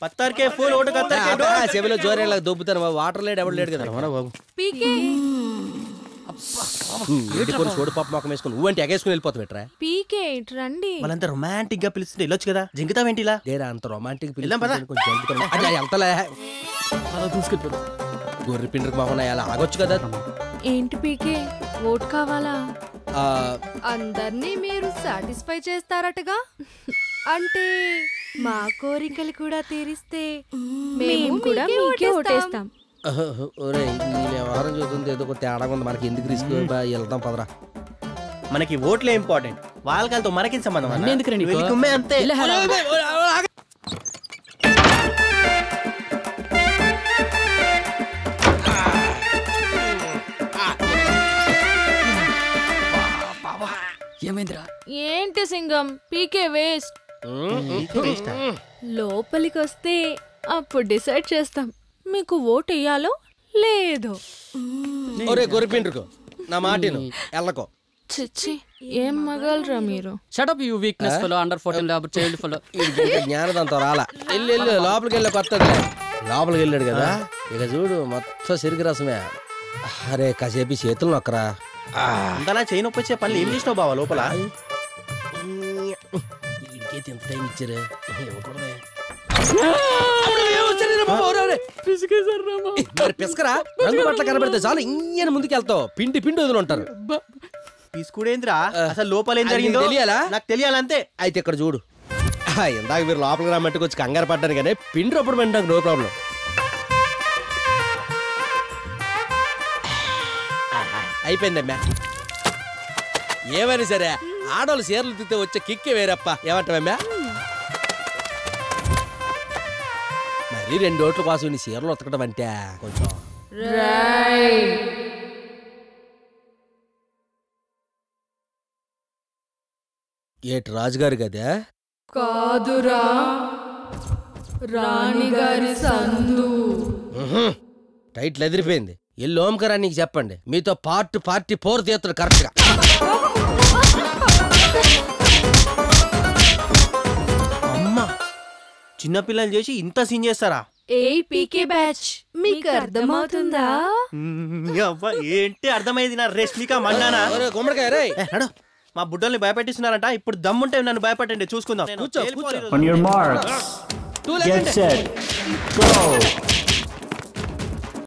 पत्थर के फूल ओट कत्तर के डोर చెవిలో జోరేలా దొబ్బుతాను వాటర్ లేడు ఎవడు లేడు కదా పీకే కొన్ని సోడు పప్పు మొక్క వేసుకుని నువ్వంటే ఎగేసుకుని వెళ్ళిపోతావు ఎట్రా పీకే రండి వాళ్ళంతా రొమాంటిక్ గా పిలుస్తుంటే వెళ్ళొచ్చు కదా జింకుతావేంటి ఇలా దేరా అంత రొమాంటిక్ వెళ్తాలే గొర్రె పిండికి మొహన అలా ఆగొచ్చు కదా ఏంటి పీకే ఓట్ కావాలా ఆ, అందర్నీ మీరు సాటిస్ఫై చేస్తారటగా అంటే మా కోరికలు కూడా తీరిస్తే మేము కూడా మీకే ఓటేస్తాం ఒరే నీ వ్యవహారం చూస్తుంది ఏదో ఒక తేడా ఉంది మనకి ఎందుకు రిస్క్ వెళ్తాం పదరా మనకి ఓట్లే ఇంపార్టెంట్ వాళ్ళతో మనకి సంబంధం ఎందుకు రండి అంతే ఏమైందిరా ఏంటి సింగం పీకే వేస్ట్ లోపలికి వస్తే అప్పుడు డిసైడ్ చేస్తాం మీకు ఓట్ వేయాలో లేదో ఒరే గొర్రె పిండ్రుకో నా మాటిను ఎల్లకో చిచ్చి ఏం మగలరా మీరు shut up you weakness fellow under 14 labour child fellow జ్ఞానదంతో రాలా వెళ్ళు లోపలికి వెళ్ళి కొత్తది లోపలికి వెళ్ళాడు కదా ఇక చూడు మొత్తం సిరికి రసమే అరే కాసేపు చేతులు నొక్కరా అంతలా చేయి నొప్పి వచ్చే పనులు ఏం చేసినావు బావా లోపల ఇంకేది ఎంత టైం ఇచ్చారే మరి పిసకరా రంగు బట్టలు కనబడితే చాలు ఇంజన ముందుకు వెళ్తావు పిండి పిండి వదులు ఉంటారు తీసుకుడేంద్రా అసలు లోపల ఏం జరిగిందో తెలియాలా నాకు తెలియాలంతే అయితే ఇక్కడ చూడు ఇందాక మీరు లోపలికి రమ్మంటే వచ్చి కంగారు పడ్డాను కానీ పిండి రప్పుడు పెట్టడానికి నో ప్రాబ్లం అయిపోయిందమ్మా ఏమైనా సరే ఆడవాళ్ళు చీరలు తితే వచ్చే కిక్కే వేరప్ప ఏమంటావమ్మా మరి 2 ఓట్ల కోసం నీ చీరలు ఉతకడం అంటే కొంచెం ఏటి రాజుగారు కదా కాదురా రాణిగారి సందు టైట్లు ఎదిరిపోయింది ఎల్లు ఓంకరా నీకు చెప్పండి మీతో పార్టీ 4 తీస్తాడు కరెక్ట్ గా అమ్మా చిన్నపిల్లలు చేసి ఇంత సీన్ చేస్తారా ఏ పీకే బ్యాచ్ మీకు అర్థమవుతుందా ఏంటి అర్థమైంది నా రెస్మిక మన్నానా గుమ్మడికాయ రే మా బుడ్డల్ని భయపెట్టిస్తున్నారంట ఇప్పుడు దమ్ముంటే నన్ను భయపెట్టండి చూసుకుందాం కూర్చో On your marks, get set, go.